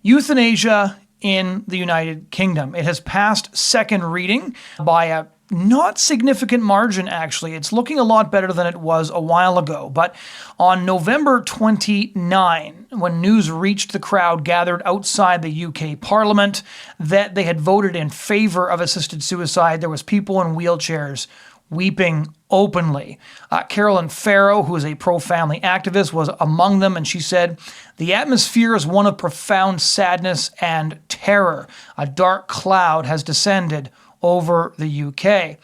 Euthanasia in the United Kingdom. It has passed second reading by a not significant margin, actually. It's looking a lot better than it was a while ago. But on November 29, when news reached the crowd gathered outside the UK Parliament that they had voted in favor of assisted suicide, there was people in wheelchairs weeping openly. Carolyn Farrow, who is a pro-family activist, was among them, and she said, "The atmosphere is one of profound sadness and terror. A dark cloud has descended over the UK."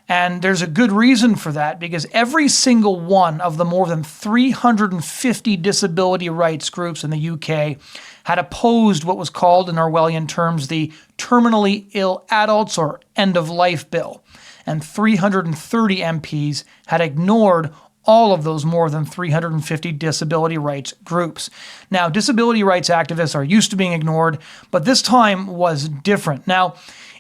And there's a good reason for that, because every single one of the more than 350 disability rights groups in the UK had opposed what was called in Orwellian terms the Terminally Ill Adults or End of Life Bill. And 330 MPs had ignored all of those more than 350 disability rights groups. Now, disability rights activists are used to being ignored, but this time was different. Now,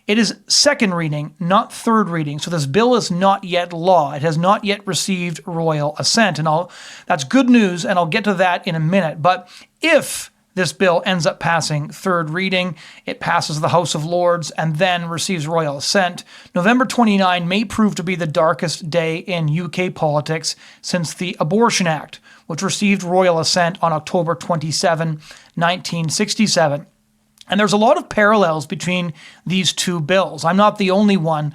it is second reading, not third reading, so this bill is not yet law. It has not yet received royal assent, and that's good news, and I'll get to that in a minute. But if this bill ends up passing third reading, it passes the House of Lords, and then receives royal assent, November 29 may prove to be the darkest day in UK politics since the Abortion Act, which received royal assent on October 27, 1967. And there's a lot of parallels between these two bills. I'm not the only one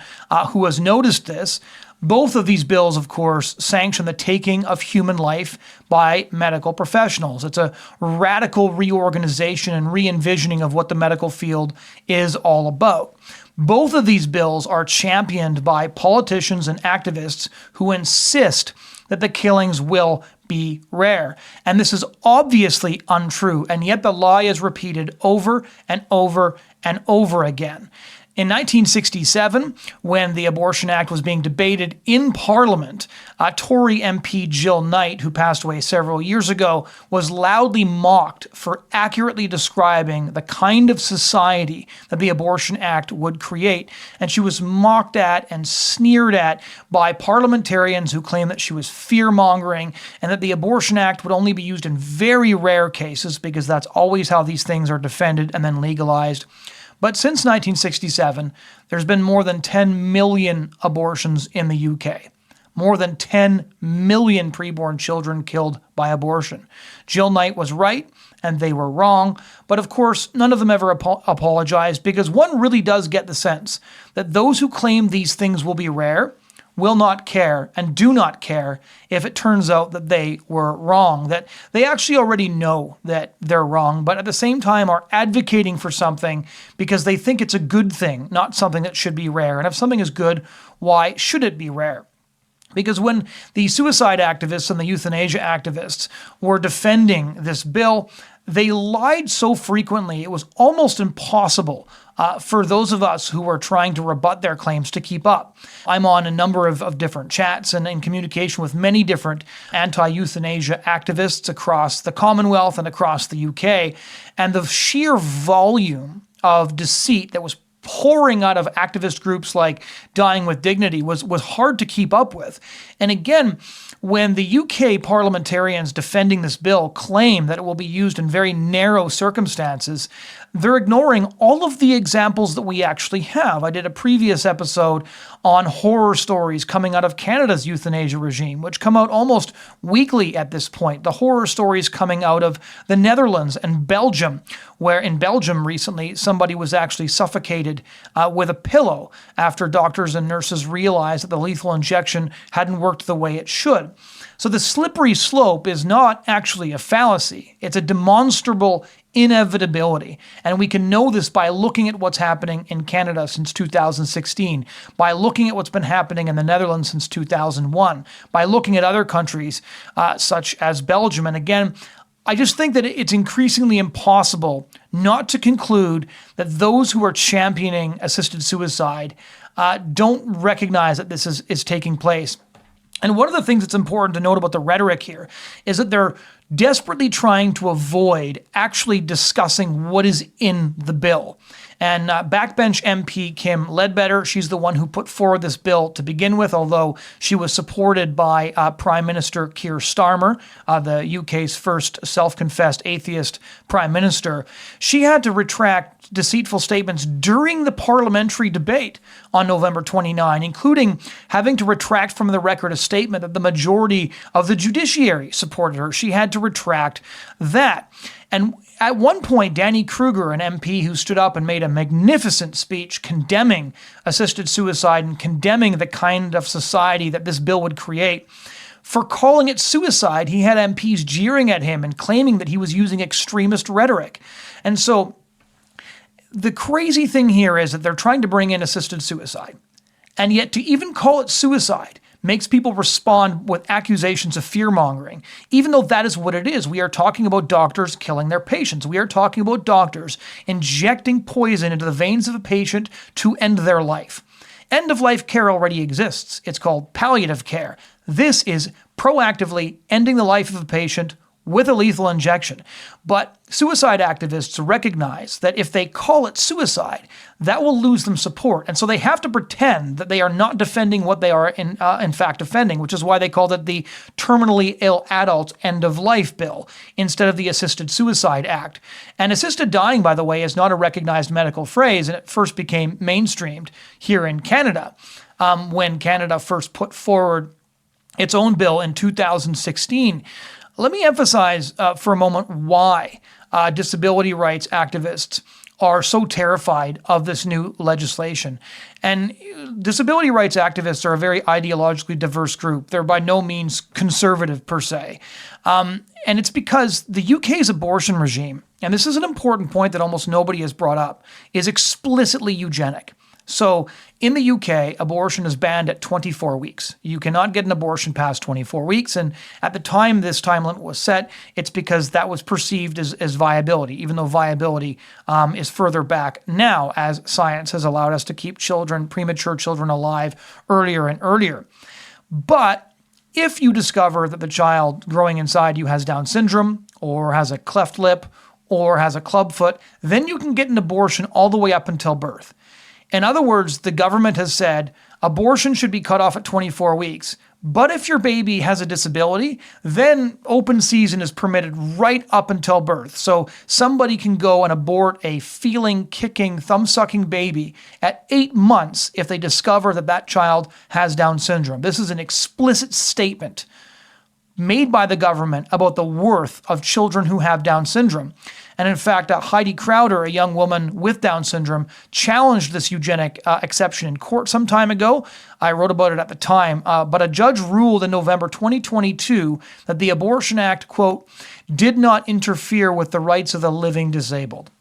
who has noticed this. Both of these bills, of course, sanction the taking of human life by medical professionals. It's a radical reorganization and re-envisioning of what the medical field is all about. Both of these bills are championed by politicians and activists who insist that the killings will be rare. And this is obviously untrue, and yet the lie is repeated over and over and over again. In 1967, when the Abortion Act was being debated in Parliament, Tory MP Jill Knight, who passed away several years ago, was loudly mocked for accurately describing the kind of society that the Abortion Act would create. And she was mocked at and sneered at by parliamentarians who claimed that she was fear-mongering and that the Abortion Act would only be used in very rare cases, because that's always how these things are defended and then legalized. But since 1967, there's been more than 10 million abortions in the UK. More than 10 million preborn children killed by abortion. Jill Knight was right, and they were wrong. But of course, none of them ever apologized, because one really does get the sense that those who claim these things will be rare will not care and do not care if it turns out that they were wrong, that they actually already know that they're wrong, but at the same time are advocating for something because they think it's a good thing, not something that should be rare. And if something is good, why should it be rare? Because when the suicide activists and the euthanasia activists were defending this bill, they lied so frequently it was almost impossible for those of us who were trying to rebut their claims to keep up. I'm on a number of different chats and in communication with many different anti-euthanasia activists across the Commonwealth and across the UK, and the sheer volume of deceit that was pouring out of activist groups like Dying with Dignity was hard to keep up with. And again, when the UK parliamentarians defending this bill claim that it will be used in very narrow circumstances, they're ignoring all of the examples that we actually have. I did a previous episode on horror stories coming out of Canada's euthanasia regime, which come out almost weekly at this point. The horror stories coming out of the Netherlands and Belgium, where in Belgium recently somebody was actually suffocated with a pillow after doctors and nurses realized that the lethal injection hadn't worked the way it should. So the slippery slope is not actually a fallacy. It's a demonstrable inevitability. And we can know this by looking at what's happening in Canada since 2016, by looking at what's been happening in the Netherlands since 2001, by looking at other countries such as Belgium. And again, I just think that it's increasingly impossible not to conclude that those who are championing assisted suicide don't recognize that this is taking place. And one of the things that's important to note about the rhetoric here is that they're desperately trying to avoid actually discussing what is in the bill. And backbench MP Kim Ledbetter, she's the one who put forward this bill to begin with, although she was supported by Prime Minister Keir Starmer, the UK's first self-confessed atheist prime minister. She had to retract deceitful statements during the parliamentary debate on November 29, including having to retract from the record a statement that the majority of the judiciary supported her. She had to retract that. And at one point, Danny Kruger, an MP who stood up and made a magnificent speech condemning assisted suicide and condemning the kind of society that this bill would create, for calling it suicide, he had MPs jeering at him and claiming that he was using extremist rhetoric. And so the crazy thing here is that they're trying to bring in assisted suicide. And yet to even call it suicide makes people respond with accusations of fear-mongering, even though that is what it is. We are talking about doctors killing their patients. We are talking about doctors injecting poison into the veins of a patient to end their life. End-of-life care already exists. It's called palliative care. This is proactively ending the life of a patient with a lethal injection. But suicide activists recognize that if they call it suicide, that will lose them support. And so they have to pretend that they are not defending what they are in fact defending, which is why they called it the Terminally Ill Adult End of Life Bill instead of the Assisted Suicide Act. And assisted dying, by the way, is not a recognized medical phrase, and it first became mainstreamed here in Canada when Canada first put forward its own bill in 2016. Let me emphasize for a moment why disability rights activists are so terrified of this new legislation. And disability rights activists are a very ideologically diverse group. They're by no means conservative per se. And it's because the UK's abortion regime, and this is an important point that almost nobody has brought up, is explicitly eugenic. So in the UK, abortion is banned at 24 weeks. You cannot get an abortion past 24 weeks. And at the time this time limit was set, it's because that was perceived as viability, even though viability is further back now as science has allowed us to keep premature children alive earlier and earlier. But if you discover that the child growing inside you has Down syndrome or has a cleft lip or has a clubfoot, then you can get an abortion all the way up until birth. In other words, the government has said abortion should be cut off at 24 weeks. But if your baby has a disability, then open season is permitted right up until birth. So somebody can go and abort a feeling, kicking, thumb-sucking baby at 8 months if they discover that that child has Down syndrome. This is an explicit statement made by the government about the worth of children who have Down syndrome. And in fact, Heidi Crowder, a young woman with Down syndrome, challenged this eugenic exception in court some time ago. I wrote about it at the time, but a judge ruled in November 2022 that the Abortion Act, quote, did not interfere with the rights of the living disabled.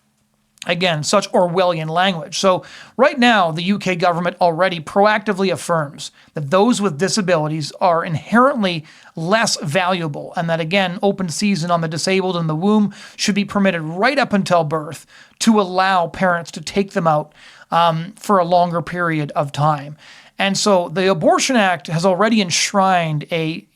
Again, such Orwellian language. So right now, the UK government already proactively affirms that those with disabilities are inherently less valuable and that, again, open season on the disabled in the womb should be permitted right up until birth to allow parents to take them out for a longer period of time. And so the Abortion Act has already enshrined a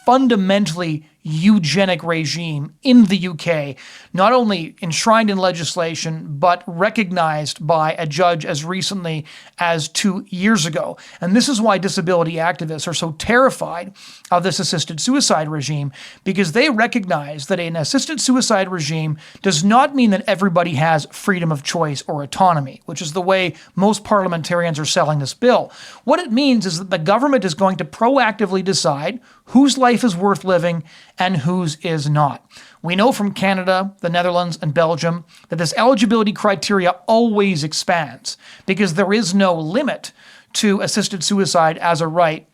fundamentally eugenic regime in the UK, not only enshrined in legislation, but recognized by a judge as recently as 2 years ago. And this is why disability activists are so terrified of this assisted suicide regime, because they recognize that an assisted suicide regime does not mean that everybody has freedom of choice or autonomy, which is the way most parliamentarians are selling this bill. What it means is that the government is going to proactively decide whose life is worth living and whose is not. We know from Canada, the Netherlands, and Belgium that this eligibility criteria always expands because there is no limit to assisted suicide as a right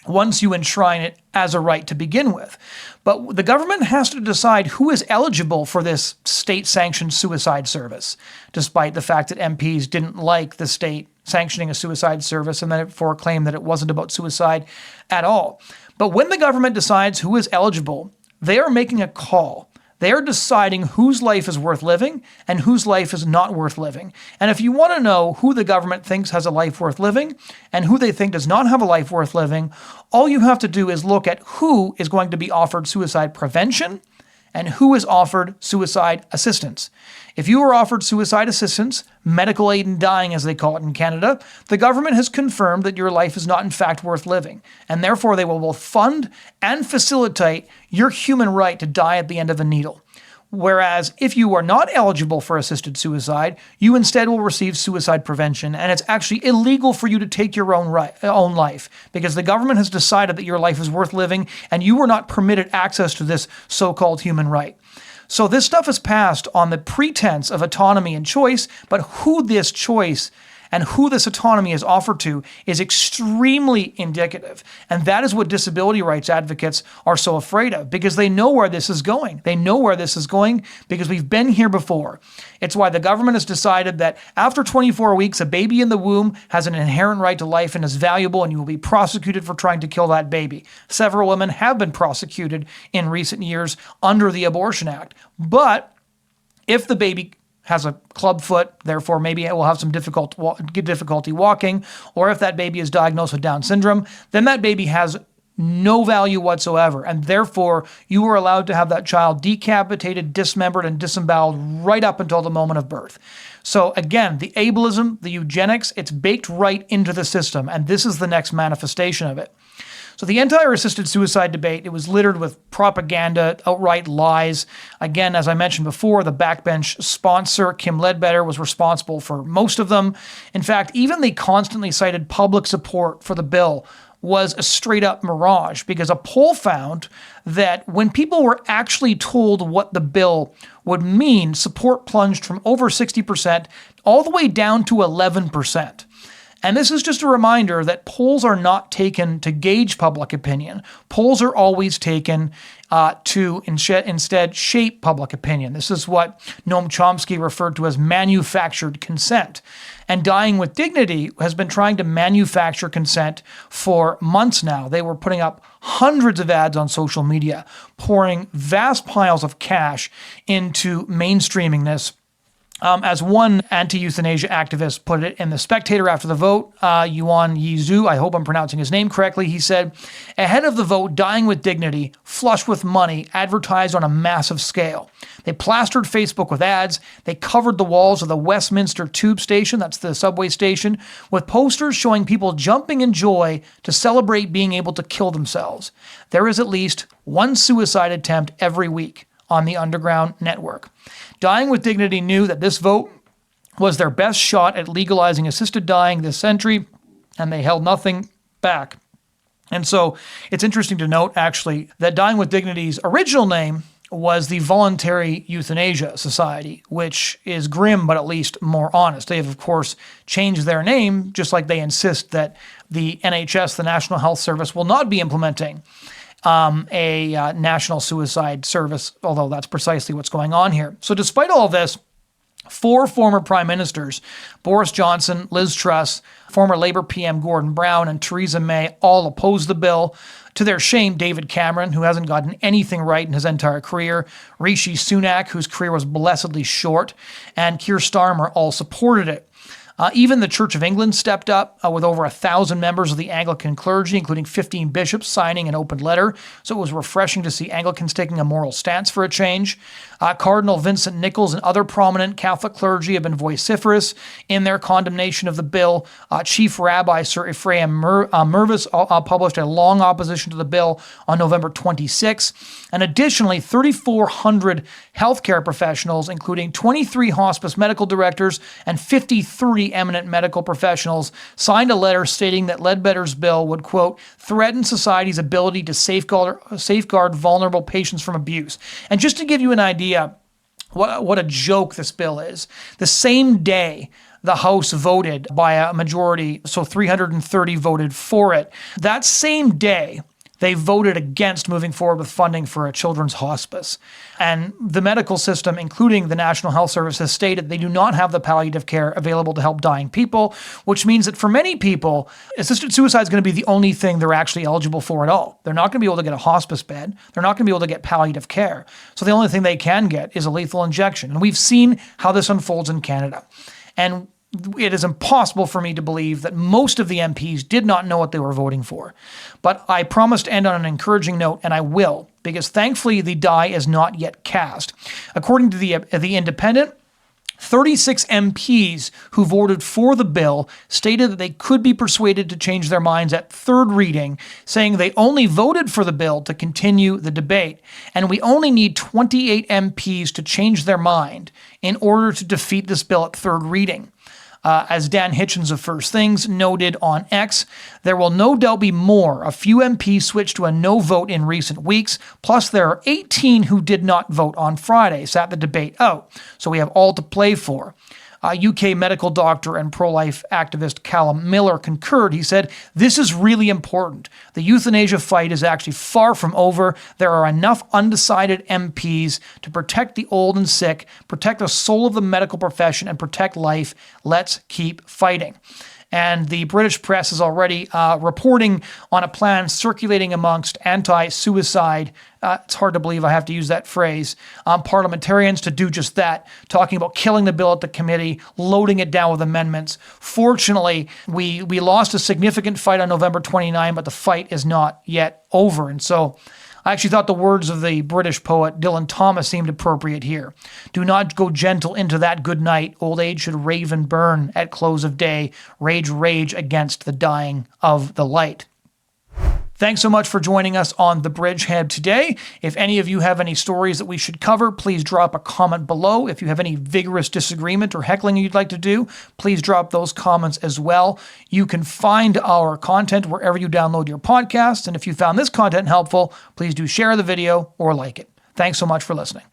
once you enshrine it as a right to begin with. But the government has to decide who is eligible for this state-sanctioned suicide service, despite the fact that MPs didn't like the state sanctioning a suicide service and therefore claimed that it wasn't about suicide at all. But when the government decides who is eligible, they are making a call. They are deciding whose life is worth living and whose life is not worth living. And if you want to know who the government thinks has a life worth living and who they think does not have a life worth living, all you have to do is look at who is going to be offered suicide prevention and who is offered suicide assistance. If you are offered suicide assistance, medical aid in dying as they call it in Canada, the government has confirmed that your life is not in fact worth living, and therefore they will both fund and facilitate your human right to die at the end of a needle. Whereas if you are not eligible for assisted suicide, you instead will receive suicide prevention, and it's actually illegal for you to take your own life because the government has decided that your life is worth living and you are not permitted access to this so-called human right. So this stuff is passed on the pretense of autonomy and choice, but who this choice and who this autonomy is offered to is extremely indicative. And that is what disability rights advocates are so afraid of, because they know where this is going. They know where this is going because we've been here before. It's why the government has decided that after 24 weeks, a baby in the womb has an inherent right to life and is valuable, and you will be prosecuted for trying to kill that baby. Several women have been prosecuted in recent years under the Abortion Act. But if the baby has a club foot, therefore maybe it will have some difficulty walking, or if that baby is diagnosed with Down syndrome, then that baby has no value whatsoever, and therefore you are allowed to have that child decapitated, dismembered, and disemboweled right up until the moment of birth. So again, the ableism, the eugenics, it's baked right into the system, and this is the next manifestation of it. So the entire assisted suicide debate, it was littered with propaganda, outright lies. Again, as I mentioned before, the backbench sponsor, Kim Ledbetter, was responsible for most of them. In fact, even the constantly cited public support for the bill was a straight-up mirage, because a poll found that when people were actually told what the bill would mean, support plunged from over 60% all the way down to 11%. And this is just a reminder that polls are not taken to gauge public opinion. Polls are always taken to instead shape public opinion. This is what Noam Chomsky referred to as manufactured consent. And Dying with Dignity has been trying to manufacture consent for months now. They were putting up hundreds of ads on social media, pouring vast piles of cash into mainstreaming this. As one anti-euthanasia activist put it in The Spectator after the vote, Yuan Yizu, I hope I'm pronouncing his name correctly, he said, ahead of the vote, Dying with Dignity, flush with money, advertised on a massive scale. They plastered Facebook with ads. They covered the walls of the Westminster Tube Station, that's the subway station, with posters showing people jumping in joy to celebrate being able to kill themselves. There is at least one suicide attempt every week on the underground network. Dying with Dignity knew that this vote was their best shot at legalizing assisted dying this century, and they held nothing back. And so it's interesting to note, actually, that Dying with Dignity's original name was the Voluntary Euthanasia Society, which is grim but at least more honest. They have, of course, changed their name, just like they insist that the NHS, the National Health Service, will not be implementing a national suicide service, although that's precisely what's going on here. So despite all this, 4 former prime ministers, Boris Johnson, Liz Truss, former Labour PM Gordon Brown, and Theresa May, all opposed the bill. To their shame, David Cameron, who hasn't gotten anything right in his entire career, Rishi Sunak, whose career was blessedly short, and Keir Starmer all supported it. Even the Church of England stepped up with over 1,000 members of the Anglican clergy, including 15 bishops, signing an open letter. So it was refreshing to see Anglicans taking a moral stance for a change. Cardinal Vincent Nichols and other prominent Catholic clergy have been vociferous in their condemnation of the bill. Chief Rabbi Sir Ephraim Mervis published a long opposition to the bill on November 26. And additionally, 3,400 healthcare professionals, including 23 hospice medical directors and 53 eminent medical professionals, signed a letter stating that Ledbetter's bill would, quote, threaten society's ability to safeguard vulnerable patients from abuse. And just to give you an idea what a joke this bill is, the same day the House voted by a majority, so 330 voted for it, that same day they voted against moving forward with funding for a children's hospice. And the medical system, including the National Health Service, has stated they do not have the palliative care available to help dying people, which means that for many people, assisted suicide is going to be the only thing they're actually eligible for at all. They're not going to be able to get a hospice bed. They're not going to be able to get palliative care. So the only thing they can get is a lethal injection. And we've seen how this unfolds in Canada. And it is impossible for me to believe that most of the MPs did not know what they were voting for. But I promised to end on an encouraging note, and I will. because thankfully the die is not yet cast. According to the Independent, 36 MPs who voted for the bill stated that they could be persuaded to change their minds at third reading, saying they only voted for the bill to continue the debate. And we only need 28 MPs to change their mind in order to defeat this bill at third reading. As Dan Hitchens of First Things noted on X, there will no doubt be more. A few MPs switched to a no vote in recent weeks, plus there are 18 who did not vote on Friday, sat the debate out. So we have all to play for. UK medical doctor and pro-life activist Callum Miller concurred. He said, "This is really important. The euthanasia fight is actually far from over. There are enough undecided MPs to protect the old and sick, protect the soul of the medical profession, and protect life. Let's keep fighting." And the British press is already reporting on a plan circulating amongst anti-suicide, it's hard to believe I have to use that phrase, parliamentarians to do just that, talking about killing the bill at the committee, loading it down with amendments. Fortunately, we lost a significant fight on November 29, but the fight is not yet over. And so I actually thought the words of the British poet Dylan Thomas seemed appropriate here. "Do not go gentle into that good night. Old age should rave and burn at close of day. Rage, rage against the dying of the light." Thanks so much for joining us on The Bridgehead today. If any of you have any stories that we should cover, please drop a comment below. If you have any vigorous disagreement or heckling you'd like to do, please drop those comments as well. You can find our content wherever you download your podcasts. And if you found this content helpful, please do share the video or like it. Thanks so much for listening.